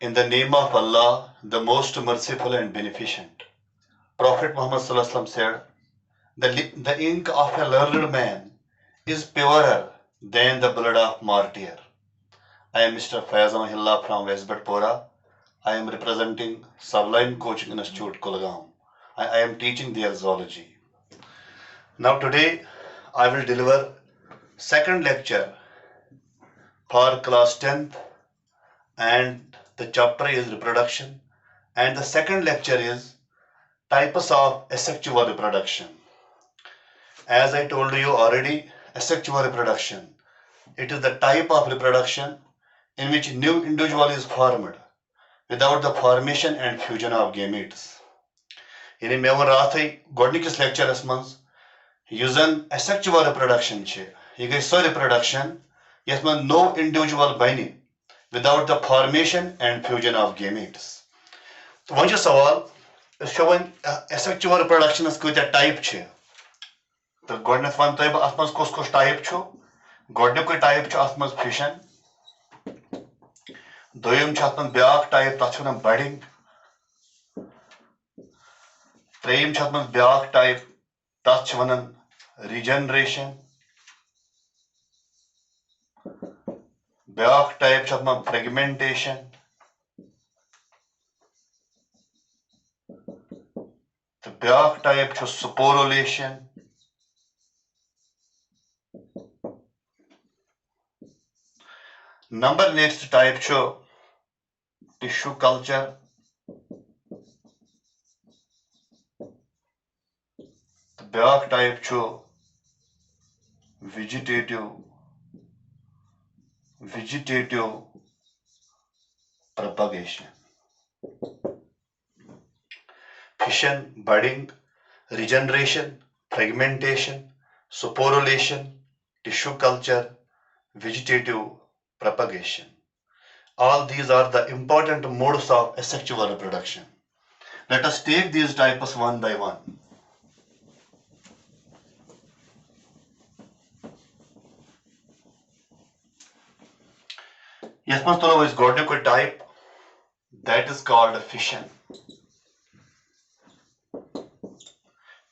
In the name of Allah, the most merciful and beneficent. Prophet Muhammad said, the ink of a learned man is purer than the blood of martyr. I am Mr. Fayaz Mahilla from West Batpora. I am representing Sublime Coaching Institute, Kulgam. I am teaching their zoology. Now today I will deliver second lecture for class 10th, and the chapter is reproduction, and the second lecture is types of asexual reproduction. As I told you already, asexual reproduction, it is the type of reproduction in which new individual is formed without the formation and fusion of gametes. Yani me won rathai godnikis lecturers mans usan asexual reproduction che. Ye gay so reproduction yes man no individual bani without the formation and fusion of gametes. तो वह सवाल asexual reproduction कत type तो गोडनथ one तुम अत मज कुस कुस टाइप गोडनुक टाइप अत मज फिशन दोयम अत मज ब्या टाइप तथ वन बडिंग त्रेयम अत मज ब्या टाइप तथ वन रिजनरेशन ब्या टाइप अत मज फ्रेगमेंटेशन तो ब्या type sporulation number next type tissue culture ब्या type vegetative propagation. Fission, budding, regeneration, fragmentation, sporulation, tissue culture, vegetative propagation. All these are the important modes of asexual reproduction. Let us take these types one by one. Yes, Mastolo is Gordonic type that is called fission.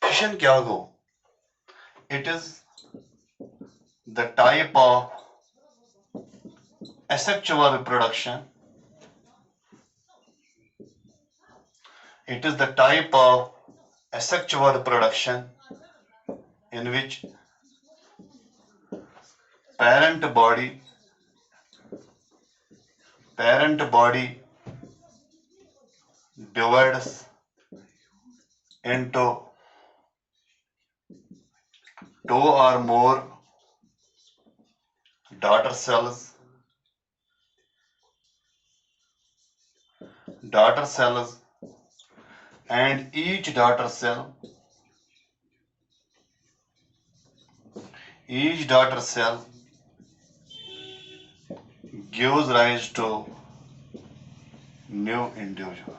Fission kya go? It is the type of asexual reproduction. It is the type of asexual reproduction in which parent body divides into two or more daughter cells and each daughter cell gives rise to new individual.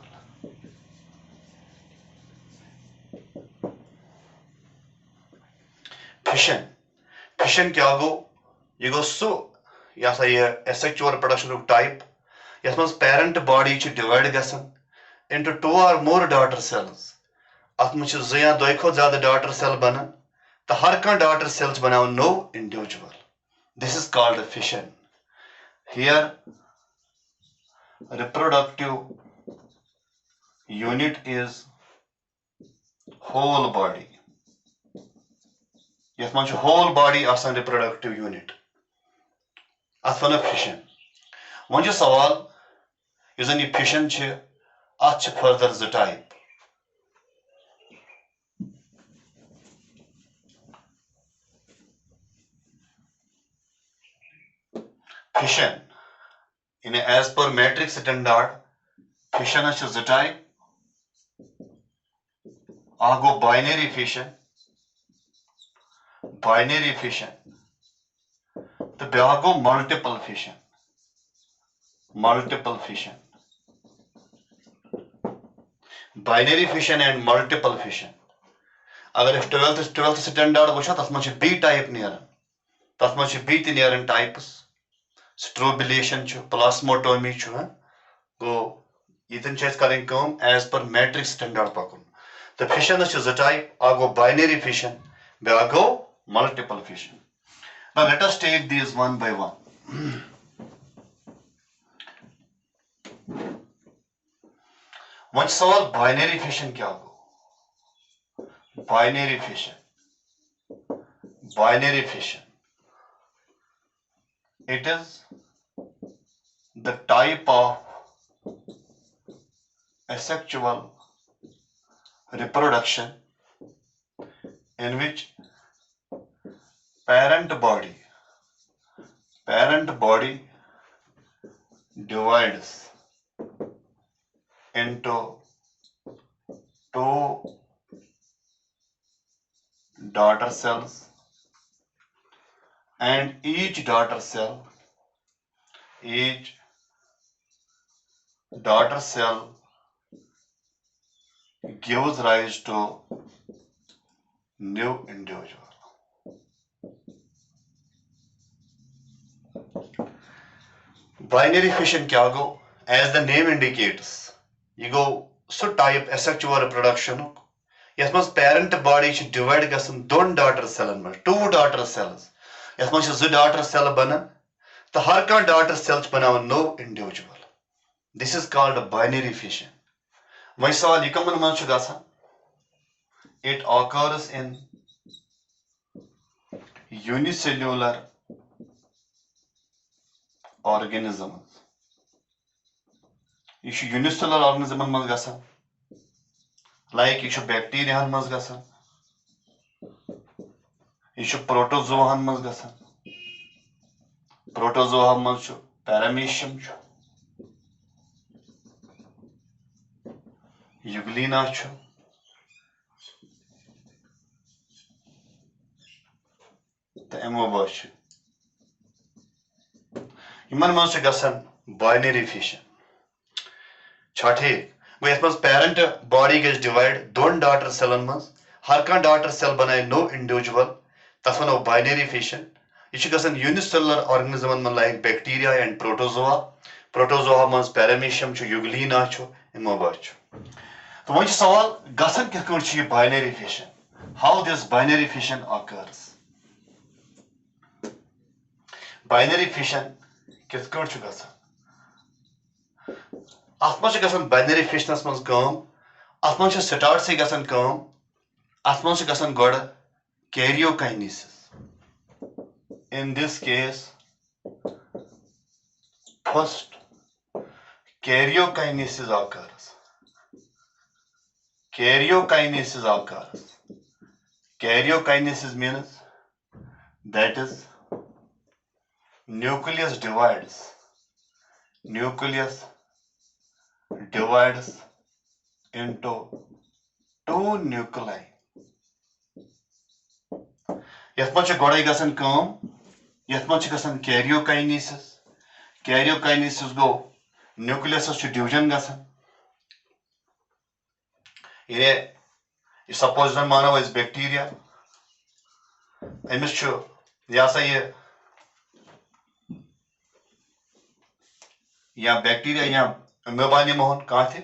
Fission क्या गो? ये गो सो या सा ये asexual reproduction type yes मज parent body च divide गसन into two or more daughter cells. अत मज ज या दो खो ज्यादा daughter cell बनन तो हर कं daughter cells बनाओ no individual. This is called fission. Here reproductive unit is whole body. Yes, man, whole body as a reproductive unit. As one of fission. One just sawal is any fission che ach further the type. Fission. In as per matrix standard, fission is the type. Ago binary fission. The Biago multiple fission. Binary fission and multiple fission. अगर 12th standard वुचा तस much B type नेरन. तस much B नेरन types. Strobilation छु, plasmotomy छु, गो यतन करें as per matric standard पकुन तो fission ज type अ गो बाइनरी फिशन ब्या गो multiple fission now let us take these one by one one सवाल बाइनरी फिशन क्या गो binary fission it is the type of asexual reproduction in which parent body divides into two daughter cells and each daughter cell gives rise to new individual. Binary fission क्या गो? As the name indicates, you go so type asexual reproduction. Yes, मस parent body च divide गसन दोन daughter cell में, two daughter cells. Yes, मस ज daughter cell बनन, तो हर का daughter cells बनावन no individual. This is called a binary fission. वही सवाल यकमन मन च गसन. It occurs in unicellular organisms. This is unicellular organism man gasan. Like this is bacteria man gasan. This is protozoa man gasan. Protozoa man chu paramecium chu. Euglena chu. The amoeba chu. Human man chu gasan binary fission. छठे वो yes मज parent body गज divide दोन daughter Selan मज हर का daughter cell बनाए no individual तस वनो बाइनरी फिशन ये गसन यूनिसेलुलर ऑर्गेनिज्म मन लाइक बैक्टीरिया एंड प्रोटोजोआ मज पैरामीशियम छु यूग्लिना छु इमोबा छु तो वो सवाल गसन किस कोन छु binary fission how this binary fission occurs binary fission किस कोन छु गसन Atman gasan binary fishness mans kam atman start se gasan kam atman gasan god karyokinesis in this case first karyokinesis occurs karyokinesis means that is nucleus divides into two nuclei. Yath man godai gasan kam, yath man gasan karyokinesis. Karyokinesis go nucleus chu division gasan. Ye suppose that manav is bacteria. Emis chu yasa ye या bacteria या मेबानी मोहन कहाँ थे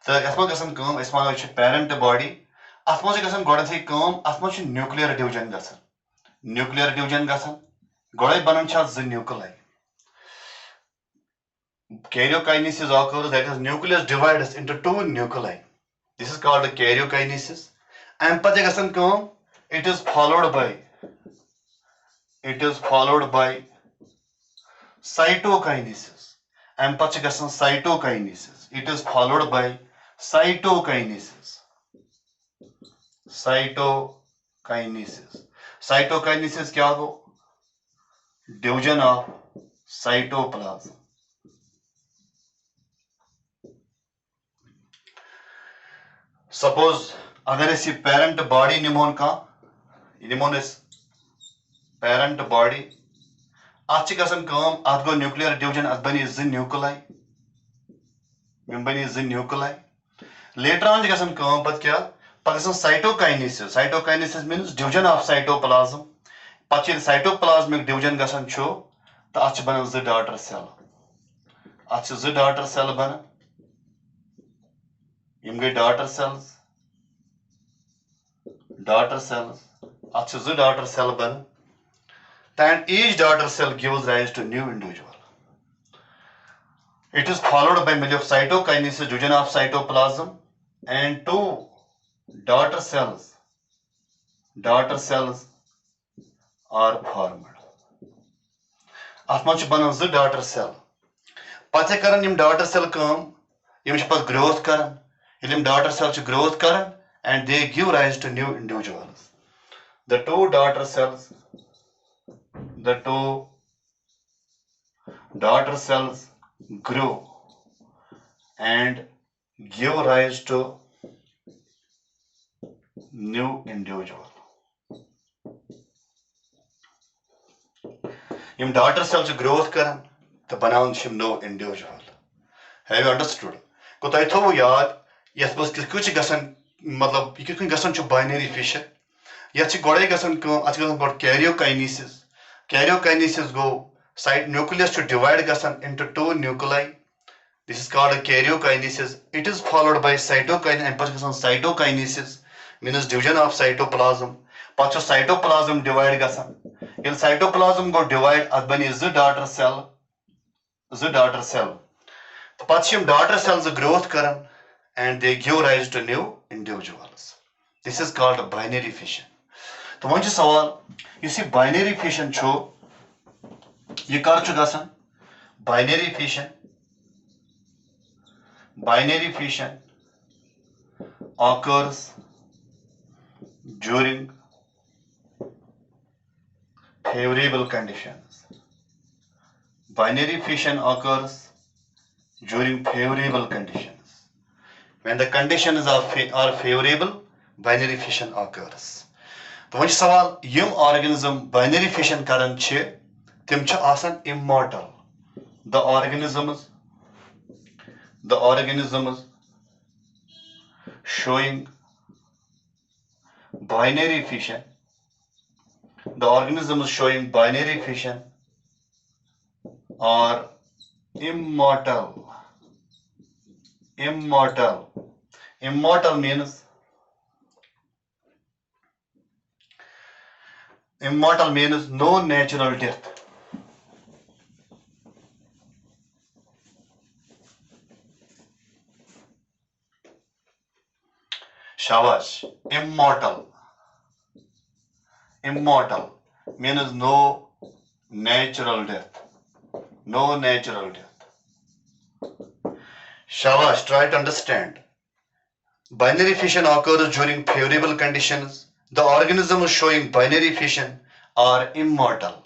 तो इसमें गसन कम इसमें वो parent body अथ मज गसन गोडे कम अथ मज न्यूक्लियर डिवीजन गसन गोडे बनन ज nuclei karyokinesis occurs that is nucleus divides into two nuclei this is called karyokinesis and pate gasan kam it is followed by cytokinesis and pachagasan cytokinesis. It is followed by cytokinesis. Cytokinesis क्या हो? Division of cytoplasm. Suppose अगर इसी parent body निमोन का निमोन इस parent body Ach gasan kam at go nuclear division at bani zin nuclei. Bani zin nuclei. Later on gasan kam pat kya? Pat gasan cytokinesis. Cytokinesis means division of cytoplasm. Pat cytoplasmic division gasan cho ta ach banan zin daughter cell. Ats is a daughter cell bana. Yim gay daughter cells. Daughter cells. Ats is a daughter cell bana. And each daughter cell gives rise to new individual. It is followed by milieu of cytokinesis, division of cytoplasm, and two daughter cells. Daughter cells are formed. Ats manch banan zı daughter cell. Pate karan yim daughter cell kam, yim pat growth karan. Yim daughter cell ch growth karan, and they give rise to new individuals. The two daughter cells grow and give rise to new individual. Yim daughter cells growth karan, the banaun shim no individual. Have you understood? Ko tai tho yaad, yes bas kuch gasan matlab ye kuch gasan chu binary fission. Yet chi godai gasan ko ach gasan god karyokinesis. Karyokinesis go site nucleus to divide gasan into two nuclei. This is called a karyokinesis. It is followed by cytokinesis and cytokinesis means division of cytoplasm. Pacho cytoplasm divide gasan. In cytoplasm go divide adbani is the daughter cell. The Pachim daughter cells growth karan and they give rise to new individuals. This is called a binary fission. So one sawal, you see binary fission cho ye kar chu gasan binary fission occurs during favorable conditions. Binary fission occurs during favorable conditions. When the conditions are favorable, binary fission occurs. तो वही सवाल यम organism binary fission karan छे तिम छ आसान immortal. The organisms showing binary fission. The organisms showing binary fission are immortal. Immortal means no natural death. Shabash. Immortal means no natural death. Shabash, try to understand. Binary fission occurs during favorable conditions. The organisms showing binary fission are immortal.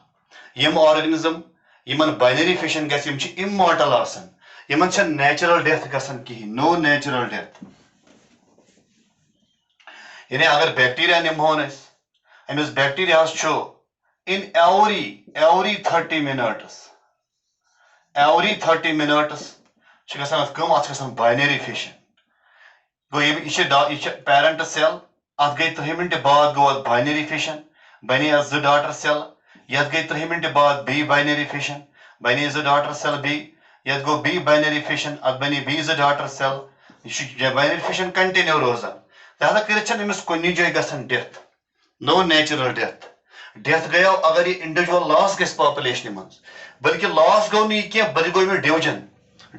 Yem organism, yeman binary fission gas yem immortal asan. Yeman cha natural death gasan ki, no natural death. Yine agar bacteria nim hones, and this bacteria has show in every 30 minutes. She gasan come at gasan binary fission. Go each parent cell, at gate 3 minutes baad go binary fission, bani as the daughter cell, yet gate 3 minutes baad B binary fission, bani is the daughter cell B, yet go B binary fission, at bani B is the daughter cell, binary fission continue rosa. The other Christian is conjugation death. No natural death. Death gaya agar individual loss gets population months. But loss go ni kya but go division.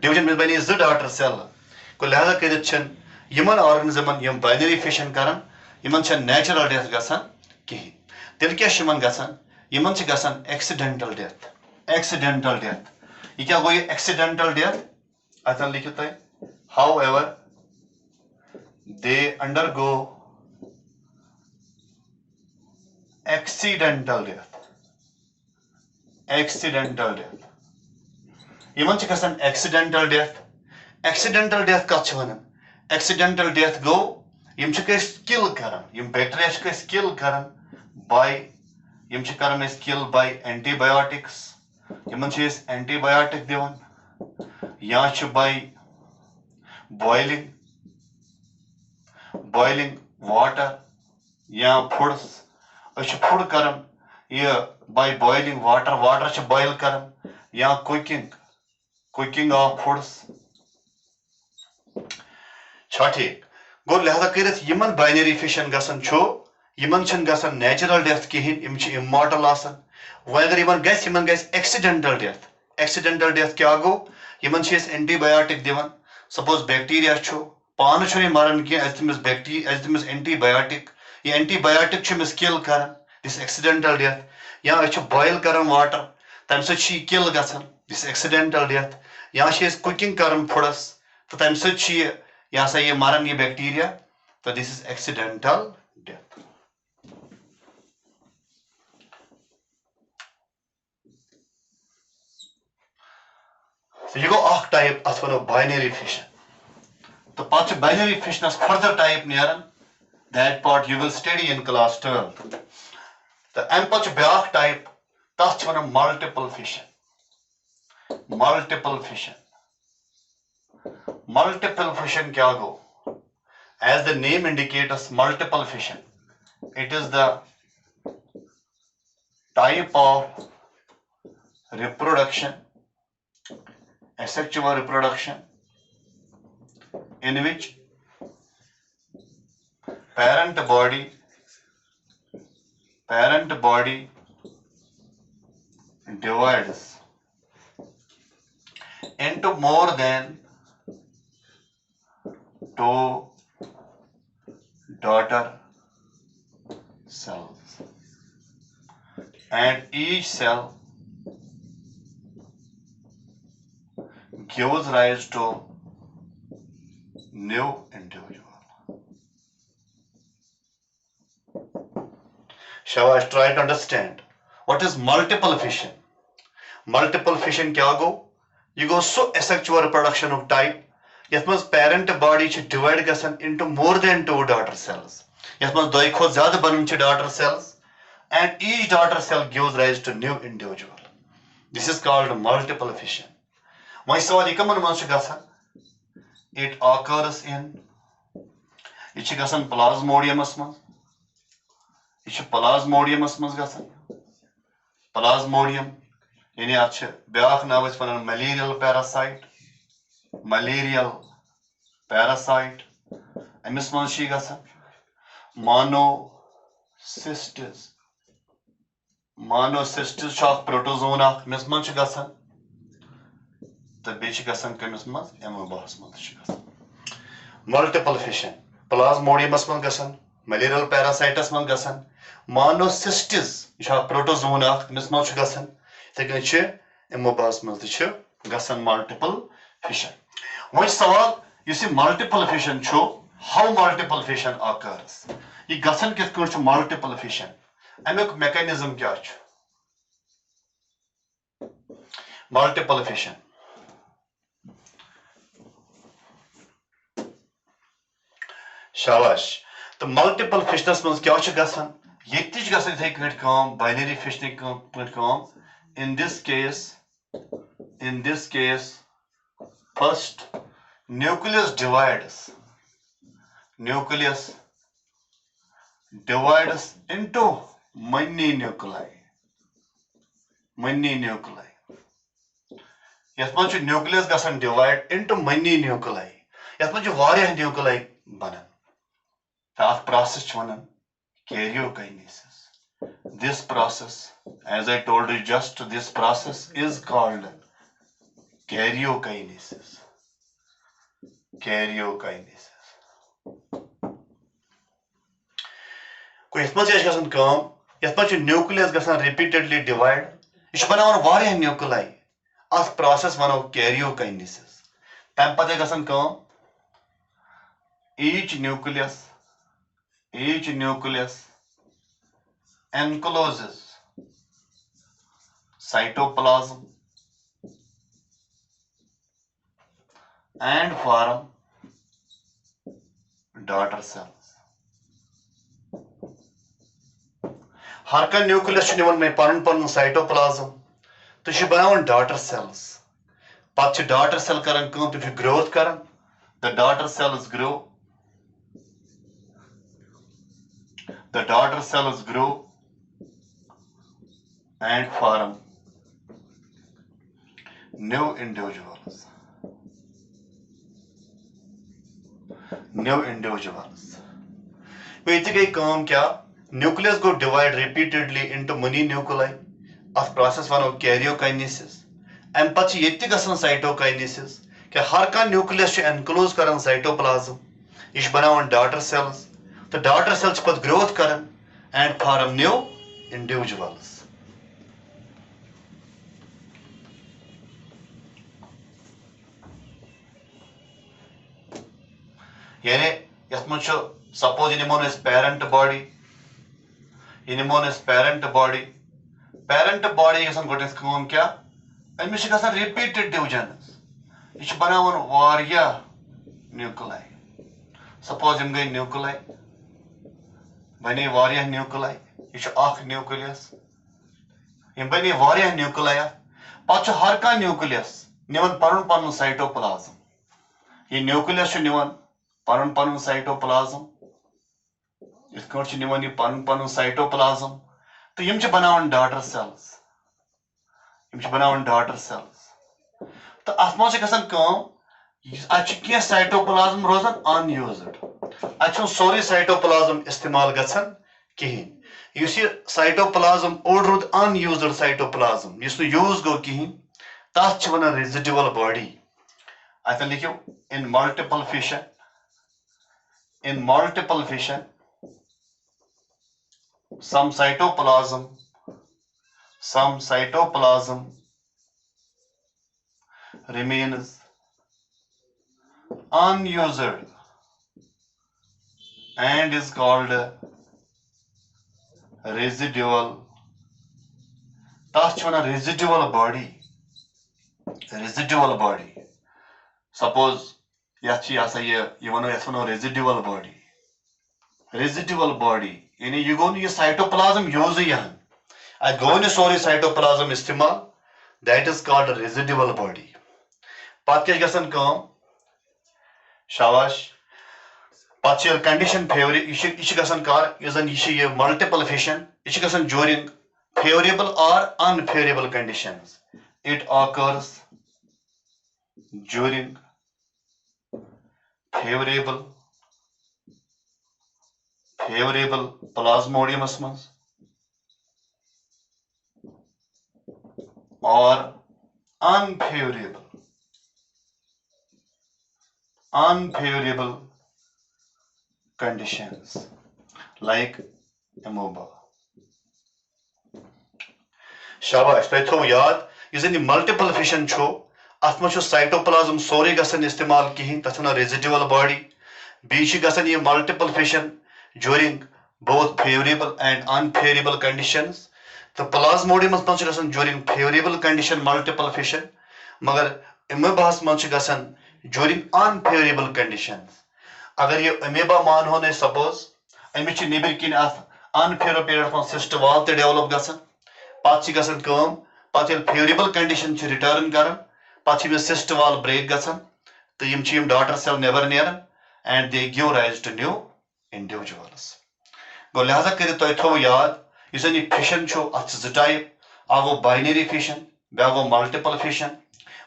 Division means bani is the daughter cell. Ko lehada Christian Human organism yum binary fission karan, human cha natural death gasan kihi. Til kya shiman gasan, human cha gasan accidental death. Ye kya goyi accidental death? Atan likhita hai. However, they undergo accidental death. Human cha gasan accidental death. Accidental death ka chhanan. Accidental death go, yim chike kill karan, yim bacteria chike kill karan by antibiotics. Yim chase antibiotic devan. Yach by boiling water. Ya foods. Food karan. Yeah, by boiling water ch boil karan. Ya cooking cooking of foods. छा ठीक गो लिहाजा करित Yemen binary fission गसन छो Yemen छन गसन natural death कहिन यम छ immortal आसन व अगर यमन गस एक्सीडेंटल डेथ क्या गो यमन छ एंटीबायोटिक दिवन सपोज बैक्टीरिया छो पान छ मरन कि तमिस एंटीबायोटिक ये एंटीबायोटिक छ मिस किल करन दिस एक्सीडेंटल डेथ या छ बॉयल करन वाटर तम से छ किल गसन दिस एक्सीडेंटल डेथ या छ कुकिंग करन फूडस तो तम से छ यह सा ये मरन ये बैक्टीरिया तो दिस इज एक्सीडेंटल डेथ तो ये गो अख टाइप अथ वनो बाइनरी फिशन तो पाच बाइनरी फिशनस फर्दर टाइप नेरन that part you will study in class 12 तो अम पच ब्याख टाइप तथ वनो मल्टीपल फिशन क्या गो as the name indicates multiple fission it is the type of reproduction asexual reproduction in which parent body divides into more than two daughter cells and each cell gives rise to new individual. Shall I try to understand what is multiple fission? Multiple fission क्या गो you go so asexual reproduction of type यथ मज parent body divide गसन into more than two daughter cells यथ मज दोई खो ज्यादा बनन daughter cells and each daughter cell gives rise to new individual. This is called multiple fission. वही सवाल कमन मज गसन it occurs in ये गसन plasmodiumस मज ये plasmodiumस मज गसन plasmodium यानी अत ब्याख नाव वन malarial parasite अमिस मज गसन monocysts प्रोटोजोन अमिस मज गसन तो बे गसन कमिस मज एमोबास मज मल्टीपल फिशन प्लाज्मोडियमस मज गसन malarial parasites मज गसन monocysts प्रोटोजोन अमिस मज गसन इथे एमोबास मज गसन मल्टीपल फिशन वही सवाल इस multiple fission how multiple fission occurs ये गसन कित मल्टीपल फिशन अमुक मैकेनिज्म क्या मल्टीपल फिशन शाबाश तो मल्टीपल फिशनस मज क्या गसन ये गसन इथे कम बाइनरी फिशन कम in this case first nucleus divides into many nuclei यथ मज nucleus गसन divide into many nuclei यथ मज वारियाह nuclei बनन ताथ process Vernon karyokinesis. This process, as I told you just, this process is called karyokinesis. कोई यथ मज गसन काम यथ मज न्यूक्लियस गसन repeatedly divide यह बनावन वारियाह न्यूक्लाई अथ process वनो karyokinesis. तम पते गसन काम each nucleus encloses cytoplasm and form daughter cells. हर का न्यूक्लियस निवन में पन cytoplasm तो बनावन daughter cells पत daughter cell करन कम तो growth Karan the daughter cells grow and form new individuals. New individuals. Basically, nucleus go divide repeatedly into many nuclei. Of process one of karyokinesis. And pachi yetti gasan cytokinesis. Ke har ka nucleus ch enclose karan cytoplasm. Ish banawan daughter cells. The daughter cells pat growth karan and form new individuals. Yani yasmucho suppose inimon is parent body. Inimon is parent body. Parent body is on gotis kaam kya? And we should repeated divisions. Ish banawan varya nuclei. Suppose im gai nuclei. Bani varya nuclei. Ish akh nucleus. Im bani varya nuclei. Pacha har ka nucleus. Nivan parun cytoplasm. Ye nucleus should nivan parun cytoplasm. It's called nivan parun cytoplasm. So yim ch banawan daughter cells. Yim ch banawan daughter cells. So asma ch gasan kam ach kya cytoplasm rozan unused. Ach sorry cytoplasm istemal gasan kihin. You see cytoplasm ordered unused cytoplasm. Yus nu use go kihin. Tas ch wana residual body. I can likhu in multiple fission. In multiple fission, some cytoplasm remains unused and is called residual. That's one residual body. Residual body. Suppose yachi asaya you want to residual body. Residual body. You go to your cytoplasm use yan. I go to sorry cytoplasm istimal. That is called a residual body. Patya gasan kam. Shabash. Patya condition favorable. Ishi gasan kar. Yasan ishi multiple fission. Ishi gasan during favorable or unfavorable conditions. It occurs during favorable plasmodium osmos or unfavorable conditions like amoeba. Shabash, toi tho yaad is in the multiple fission cho atma cho cytoplasm sorry gasan istemal kihin tathuna residual body bichi gasan ye multiple fission during both favorable and unfavorable conditions. The plasmodium is gasan during favorable condition multiple fission magar amoebas manch gasan during unfavorable conditions. Agar ye amoeba man hone suppose amichi nibir kin unfavorable period from cyst wall te develop gasan pachi gasan kam pachi favorable condition ch return karan pachi me cyst wall break gasan to yim chim daughter cell never near and they give rise to new individuals. Go lihaza kare toy tho yaad isani fission cho ach type ago binary fission bago multiple fission.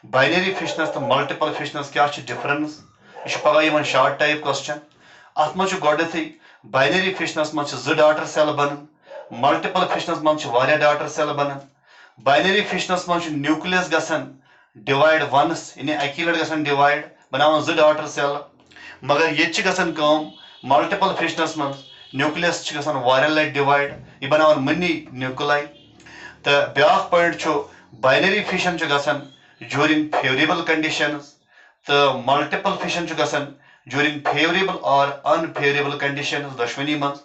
Binary fission to multiple fission kya ch difference ish paga even short type question atma cho godathi binary fission manch z daughter cell banan multiple fission manch varya daughter cell banan binary fission manch nucleus gasan divide once in achelate gasan divide banawan z daughter cell magar yech gasan kam multiple fission manch nucleus ch gasan varya divide I banawan many nuclei. The beak point cho binary fission ch gasan during favorable conditions. The multiple fission ch gasan during favorable or unfavorable conditions dashwini months.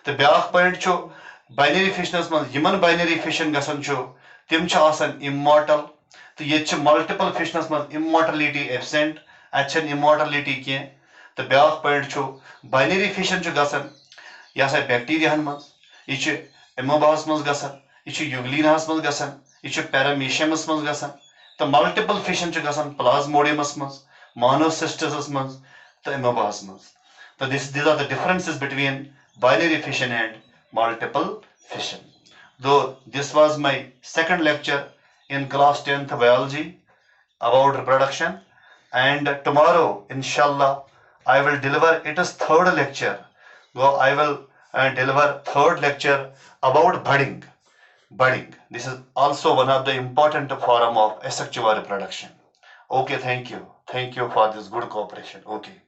The beak point cho binary fission months human binary fission gasan cho tim cha asan immortal. The yech multiple fission months immortality absent achen immortality ke. The beak point cho binary fission ch gasan yasa bacteria han months ich amoebas months gasan ich euglena months gasan ich paramecium months gasan. The multiple fission ch gasan plasmodium months monocystis months the amoebas months. So these are the differences between binary fission and multiple fission. Though this was my second lecture in class 10th biology, about reproduction, and tomorrow, inshallah, I will deliver its third lecture. So I will deliver third lecture about budding. Budding. This is also one of the important form of asexual reproduction. Okay, thank you. Thank you for this good cooperation. Okay.